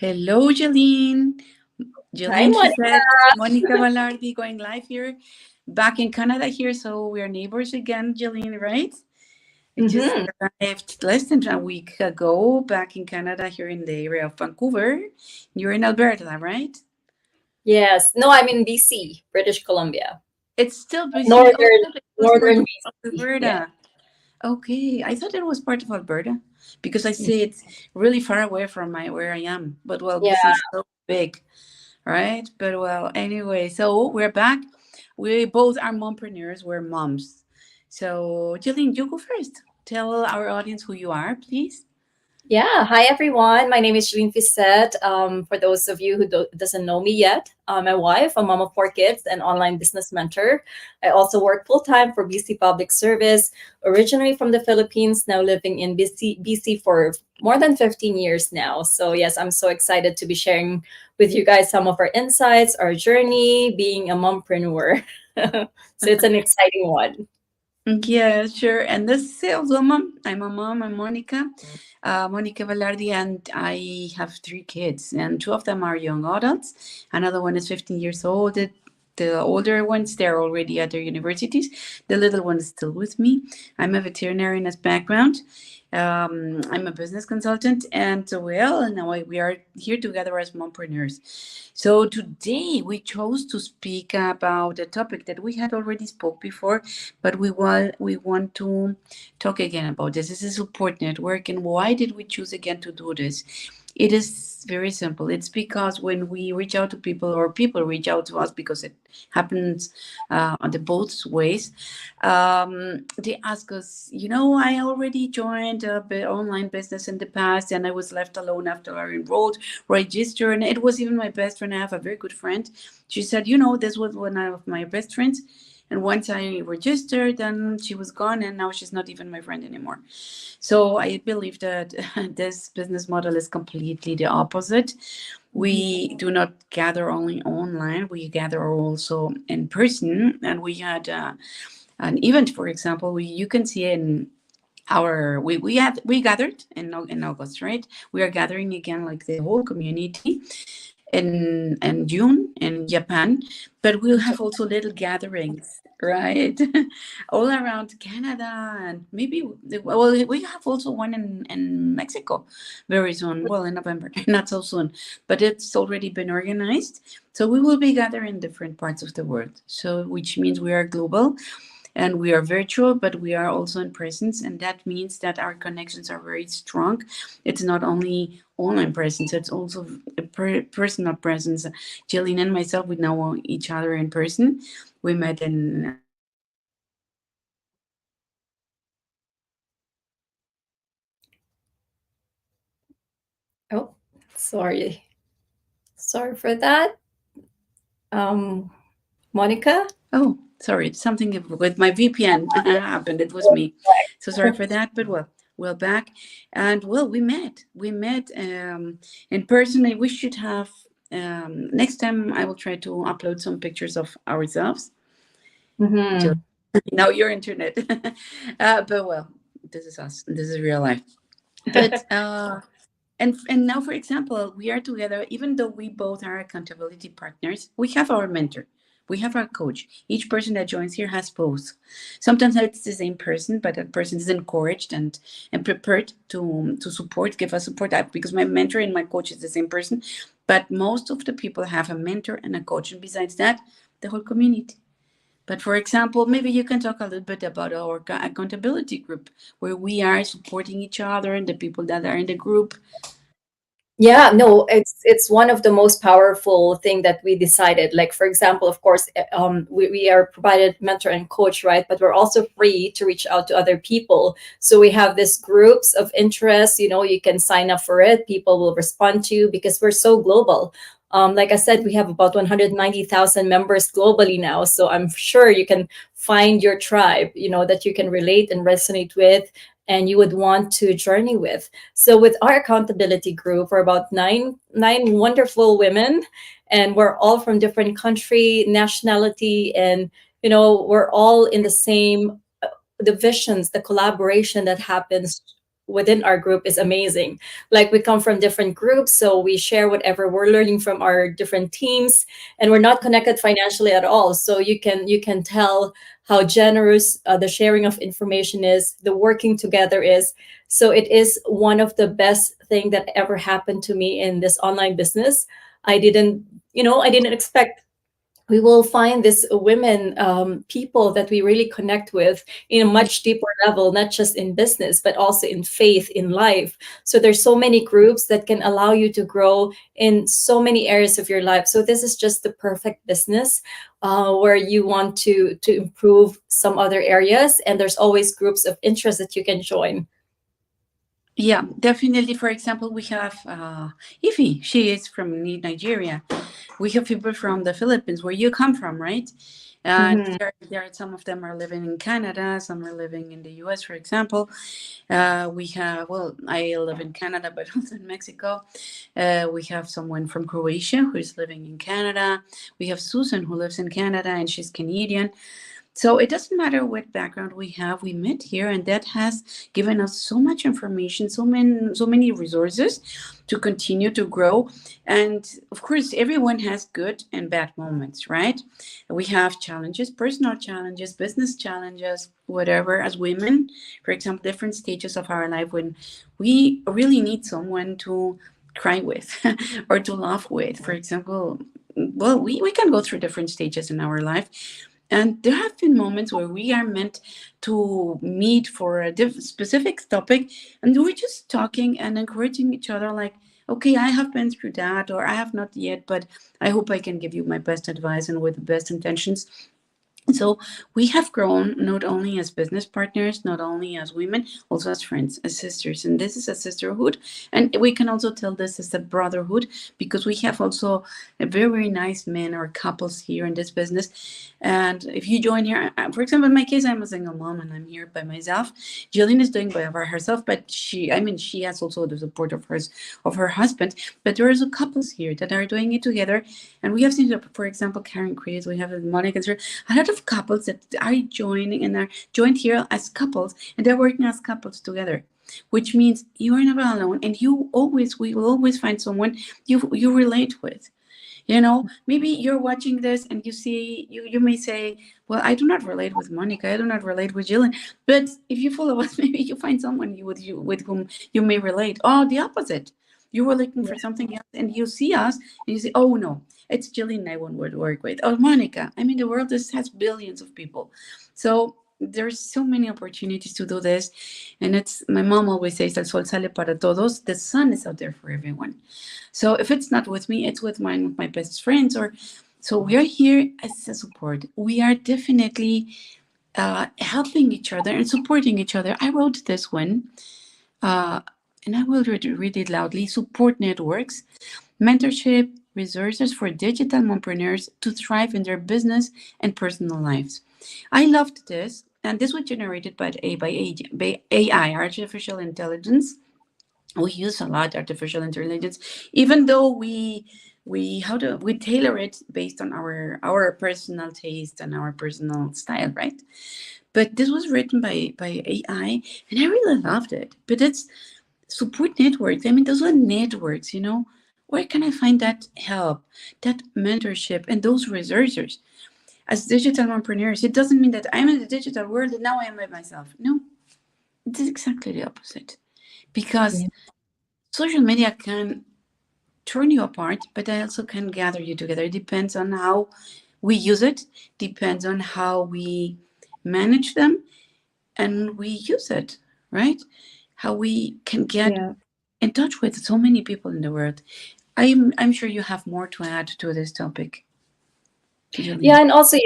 Hello, Jeline. Hi, Jeline, she Monica. said, Monica Valardi going live here, back in Canada here. So we are neighbors again, Jeline, right? I just Mm-hmm. arrived less than a week ago back in Canada here in the area of Vancouver. You're in Alberta, right? Yes. No, I'm in BC, British Columbia. It's still BC. Oh, I Northern thought it was part Northern of BC. Yeah. Alberta. Okay, I thought it was part of Alberta because I see it's really far away from my where I am. But well, Yeah. BC is so big. Right? But well, anyway, so we're back. We both are mompreneurs. We're moms. So, Jillian, you go first. Tell our audience who you are, please. Yeah. Hi, everyone. My name is Jeline Fisset. For those of you who doesn't know me yet, I'm a wife, a mom of four kids, and online business mentor. I also work full time for BC Public Service, originally from the Philippines, now living in BC for more than 15 years now. So, yes, I'm so excited to be sharing with you guys some of our insights, our journey being a mompreneur. So, it's an exciting one. Yeah, sure. And this is also mom. I'm a mom. I'm Monica, Monica Velarde, and I have three kids, and two of them are young adults. Another one is 15 years old. The older ones, they're already at their universities. The little one is still with me. I'm a veterinarian as background. I'm a business consultant, and well, now we are here together as mompreneurs. So today we chose to speak about a topic that we had already spoke before, but we want to talk again about this. This is a support network, and why did we choose again to do this? It is very simple. It's because when we reach out to people, or people reach out to us, because it happens on the both ways, they ask us, I already joined a online business in the past, and I was left alone after I enrolled, registered, and it was even my best friend. I have a very good friend. She said, this was one of my best friends. And once I registered, then she was gone, and now she's not even my friend anymore. So I believe that this business model is completely the opposite. We do not gather only online, we gather also in person. And we had an event, for example, you can see in we gathered in August, right? We are gathering again, like the whole community, in June in Japan, but we'll have also little gatherings, right? All around Canada, and maybe, well, we have also one in Mexico very soon. Well, in November, not so soon, but it's already been organized. So we will be gathering in different parts of the world. So, which means we are global, and we are virtual, but we are also in presence, and that means that our connections are very strong. It's not only online presence, it's also a personal presence. Jillian and myself, we know each other in person. We met in Oh, sorry. Sorry for that. Um, Monica? oh, sorry, something with my VPN happened. It was me. So sorry for that, but well, we're back. And well, we met in person. We should have, next time I will try to upload some pictures of ourselves. Mm-hmm. Now your internet. But well, this is us. This is real life. But and now, for example, we are together. Even though we both are accountability partners, we have our mentor. We have our coach. Each person that joins here has both. Sometimes it's the same person, but that person is encouraged and prepared to support, give us support. Because my mentor and my coach is the same person, but most of the people have a mentor and a coach, and besides that, the whole community. But for example, maybe you can talk a little bit about our accountability group, where we are supporting each other and the people that are in the group. Yeah, no, it's one of the most powerful thing that we decided. Like, for example, of course, we are provided mentor and coach, right? But we're also free to reach out to other people. So we have these groups of interest. You can sign up for it. People will respond to you because we're so global. Like I said, we have about 190,000 members globally now. So I'm sure you can find your tribe, that you can relate and resonate with, and you would want to journey with. So with our accountability group, we're about nine wonderful women, and we're all from different country, nationality, and we're all in the same the visions, the collaboration that happens within our group is amazing. Like, we come from different groups, so we share whatever we're learning from our different teams, and we're not connected financially at all. So you can tell how generous the sharing of information is, the working together is. So it is one of the best thing that ever happened to me in this online business. I didn't, I didn't expect we will find this women, people that we really connect with in a much deeper level, not just in business but also in faith, in life. So there's so many groups that can allow you to grow in so many areas of your life. So this is just the perfect business, where you want to improve some other areas, and there's always groups of interest that you can join. Yeah, definitely. For example, we have Ify. She is from Nigeria. We have people from the Philippines, where you come from, right? And Mhm. some of them are living in Canada, some are living in the U.S., for example. We have, well, I live in Canada, but also in Mexico. We have someone from Croatia who is living in Canada. We have Susan who lives in Canada, and she's Canadian. So it doesn't matter what background we have. We met here, and that has given us so much information, so many resources to continue to grow. And of course, everyone has good and bad moments, right? We have challenges, personal challenges, business challenges, whatever. As women, for example, different stages of our life when we really need someone to cry with or to laugh with. For example, well, we can go through different stages in our life, and there have been moments where we are meant to meet for a specific topic, and we're just talking and encouraging each other, like, okay, I have been through that, or I have not yet, but I hope I can give you my best advice and with the best intentions. So we have grown not only as business partners, not only as women, also as friends, as sisters. And this is a sisterhood. And we can also tell this as a brotherhood, because we have also a very, very nice men or couples here in this business. And if you join here, for example, in my case, I'm a single mom and I'm here by myself. Jillian is doing by herself, but she has also the support of her husband. But there is a couples here that are doing it together. And we have seen, for example, Karen Chris, we have Monica, a lot of couples that are joining and are joined here as couples, and they're working as couples together, which means you are never alone, and we will always find someone you relate with. Maybe you're watching this and you may say, well, I do not relate with Monica, I do not relate with Jillian. But if you follow us, maybe you find someone with whom you may relate. Oh, the opposite. You were looking for something else and you see us and you say, oh no, it's Jillian I want to work with. Oh, Monica. I mean, the world has billions of people. So there's so many opportunities to do this. And it's, my mom always says, el sol sale para todos. The sun is out there for everyone. So if it's not with me, it's with my best friends. Or so we are here as a support. We are definitely helping each other and supporting each other. I wrote this one, uh, and I will read it loudly. Support networks, mentorship, resources for digital mompreneurs to thrive in their business and personal lives. I loved this, and this was generated by AI, artificial intelligence. We use a lot artificial intelligence, even though we tailor it based on our personal taste and our personal style, right? But this was written by AI, and I really loved it. But it's support networks. I mean, those are networks, where can I find that help, that mentorship, and those resources? As digital entrepreneurs, it doesn't mean that I'm in the digital world and now I am by myself. No, it's exactly the opposite. Because Yeah. social media can turn you apart, but they also can gather you together. It depends on how we use it, depends on how we manage them, and we use it, right? How we can get Yeah. in touch with so many people in the world. I'm sure you have more to add to this topic, Yeah, Julian. and also,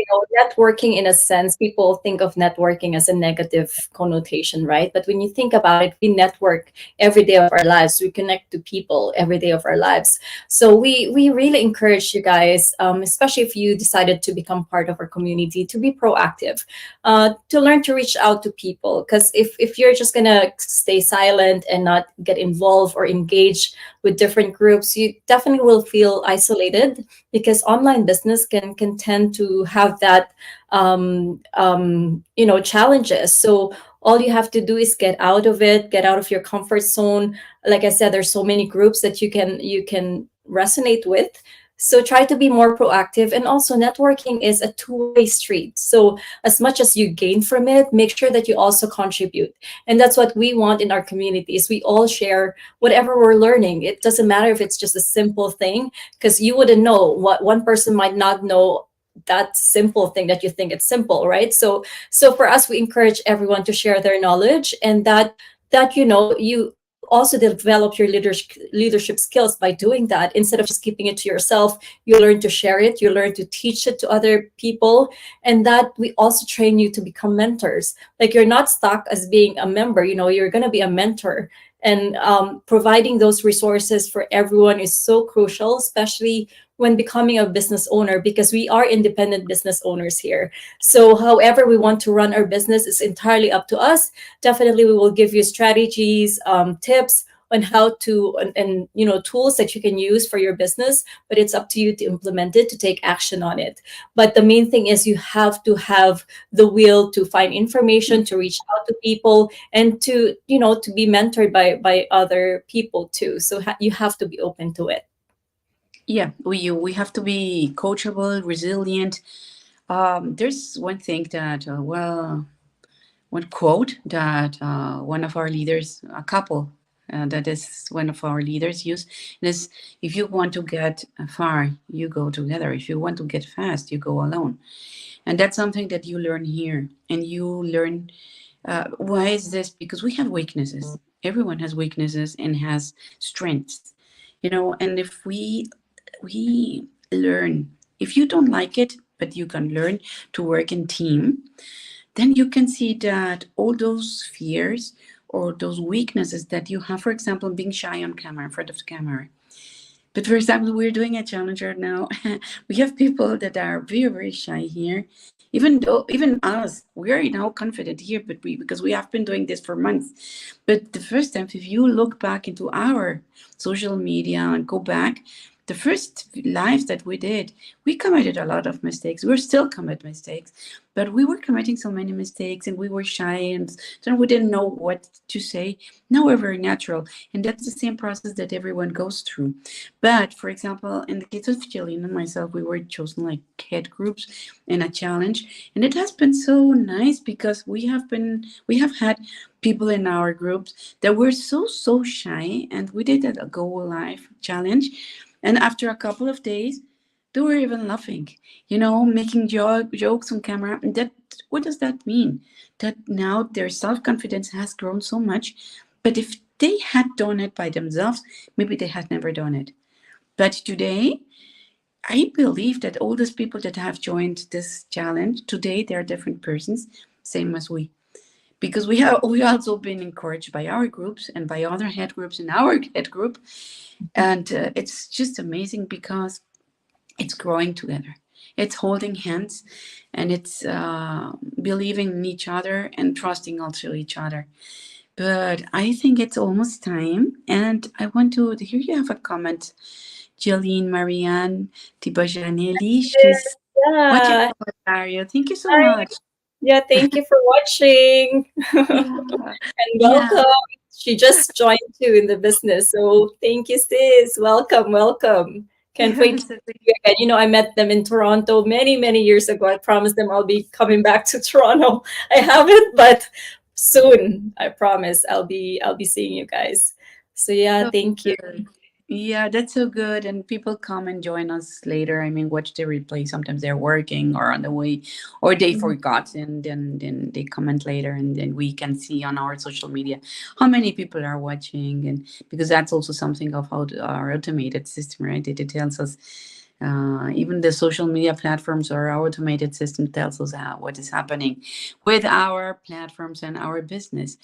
networking, in a sense, people think of networking as a negative connotation, right? But when you think about it, we network every day of our lives. We connect to people every day of our lives. So we really encourage you guys, especially if you decided to become part of our community, to be proactive, to learn to reach out to people. Because if you're just gonna stay silent and not get involved or engage with different groups, you definitely will feel isolated, because online business can tend to have that challenges. So All you have to do is get out of it, get out of your comfort zone. Like I said, there's so many groups that you can resonate with. So try to be more proactive. And also, networking is a two-way street. So as much as you gain from it, make sure that you also contribute. And that's what we want in our communities. We all share whatever we're learning. It doesn't matter if it's just a simple thing, because you wouldn't know what one person might not know, that simple thing that you think it's simple, right? So for us, we encourage everyone to share their knowledge, and that you also develop your leadership skills by doing that. Instead of just keeping it to yourself, you learn to share it, you learn to teach it to other people. And that we also train you to become mentors. Like, you're not stuck as being a member, you're going to be a mentor. And providing those resources for everyone is so crucial, especially when becoming a business owner, because we are independent business owners here. So however we want to run our business is entirely up to us. Definitely, we will give you strategies, tips on how to, and tools that you can use for your business, but it's up to you to implement it, to take action on it. But the main thing is, you have to have the will to find information, to reach out to people, and to be mentored by other people too. So you have to be open to it. Yeah, we have to be coachable, resilient. There's one thing that one quote that one of our leaders, a couple that is one of our leaders use, is, if you want to get far, you go together. If you want to get fast, you go alone. And that's something that you learn here. And you learn, why is this? Because we have weaknesses. Everyone has weaknesses and has strengths, and if we learn, if you don't like it, but you can learn to work in team, then you can see that all those fears or those weaknesses that you have, for example, being shy on camera, in front of the camera. But for example, we're doing a challenge right now. We have people that are very, very shy here. Even us, we are now confident here, but because we have been doing this for months. But the first time, if you look back into our social media and go back, the first lives that we did, we committed a lot of mistakes. We're still commit mistakes, but we were committing so many mistakes and we were shy and so we didn't know what to say. Now we're very natural, and that's the same process that everyone goes through. But for example, in the case of Jillian and myself, we were chosen like head groups in a challenge, and it has been so nice because we have had people in our groups that were so shy, and we did a go live challenge, and after a couple of days, they were even laughing, making jokes on camera. And that, what does that mean? That now their self-confidence has grown so much. But if they had done it by themselves, maybe they had never done it. But today, I believe that all these people that have joined this challenge, today they are different persons, same as we. Because we also been encouraged by our groups and by other head groups in our head group. And it's just amazing because it's growing together. It's holding hands, and it's believing in each other and trusting also each other. But I think it's almost time, and I want to hear you have a comment. Jillian Marianne Tibajanelli, she's watching Yeah. from Ontario. Thank you so Hi. much. Yeah, thank you for watching. Yeah, And yeah. welcome. She just joined too in the business. So thank you, sis. Welcome, welcome. Can't wait to So see you again. I met them in Toronto many, many years ago. I promised them I'll be coming back to Toronto. I haven't, but soon, I promise I'll be seeing you guys. So yeah, so thank you. good. Yeah, that's so good. And people come and join us later. I mean, watch the replay. Sometimes they're working or on the way, or they Mhm. forgot, and then they comment later, and then we can see on our social media how many people are watching. And because that's also something of how our automated system, right? It tells us. Even the social media platforms or our automated system tells us what is happening with our platforms and our business.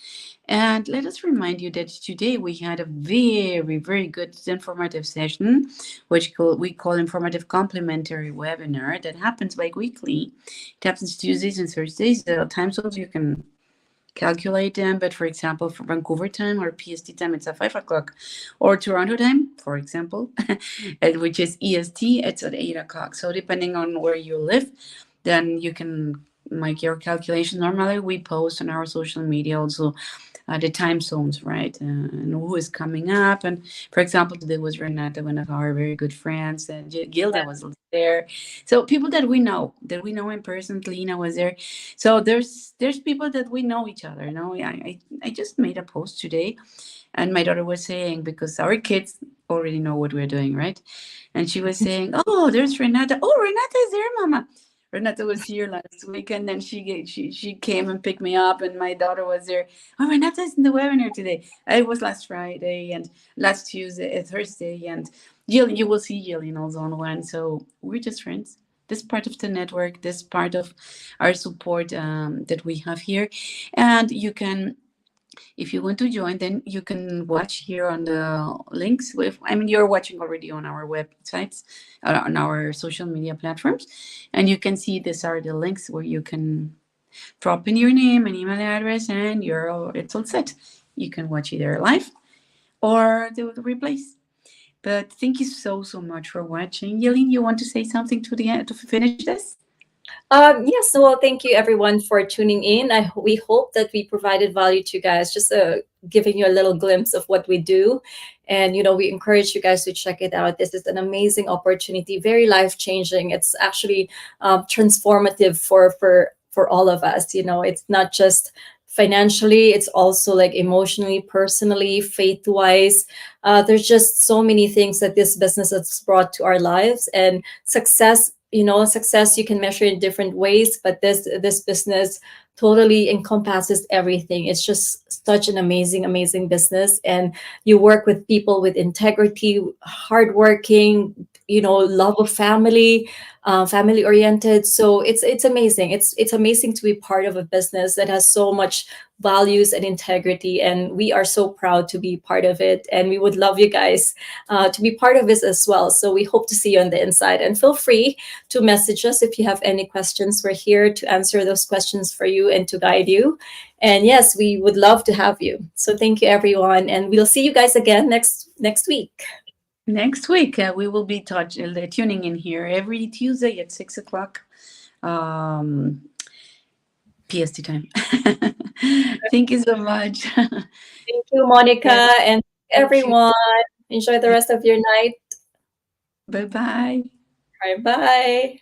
And let us remind you that today we had a very, very good informative session, which we call informative complimentary webinar that happens bi-weekly. It happens Tuesdays and Thursdays. The time zones you can calculate them, but for example, for Vancouver time or PST time, it's at 5 o'clock, or Toronto time, for example, which is EST, it's at 8 o'clock. So depending on where you live, then you can make your calculation. Normally, we post on our social media also the time zones, right? And who is coming up. And for example, today was Renata, one of our very good friends, and Gilda was there. So people that we know in person. Lena was there. So there's people that we know each other. You know, I just made a post today, and my daughter was saying, because our kids already know what we're doing, right? And she was saying, "Oh, there's Renata. Oh, Renata is there, Mama." Renata was here last week, and then she came and picked me up, and my daughter was there. Oh, Renata's in the webinar today. It was last Friday and last Tuesday, Thursday, and Jillian, you will see Jillian also on one. So we're just friends. This part of the network, this part of our support that we have here, and you can, if you want to join, then you can watch here on the links. With, I mean, you're watching already on our websites, on our social media platforms, and you can see these are the links where you can drop in your name and email address, and it's all set. You can watch either live or the replays. But thank you so much for watching. Yelene, you want to say something to the end to finish this? Yes, well, thank you everyone for tuning in. We hope that we provided value to you guys, just giving you a little glimpse of what we do. And, we encourage you guys to check it out. This is an amazing opportunity, very life changing. It's actually transformative for all of us. It's not just financially, it's also like emotionally, personally, faith wise. There's just so many things that this business has brought to our lives, and success you can measure in different ways, but this business totally encompasses everything. It's just such an amazing business, and you work with people with integrity, hardworking, love of family, family oriented. So it's amazing. It's amazing to be part of a business that has so much values and integrity, and we are so proud to be part of it, and we would love you guys to be part of this as well. So we hope to see you on the inside, and feel free to message us if you have any questions. We're here to answer those questions for you and to guide you. And yes, we would love to have you. So thank you everyone, and we'll see you guys again next week. Next week, we will be tuning in here every Tuesday at 6 o'clock PST time. Thank you so much. Thank you, Monica, Yes, and thank you. everyone. Enjoy the rest of your night. Bye bye. Bye bye.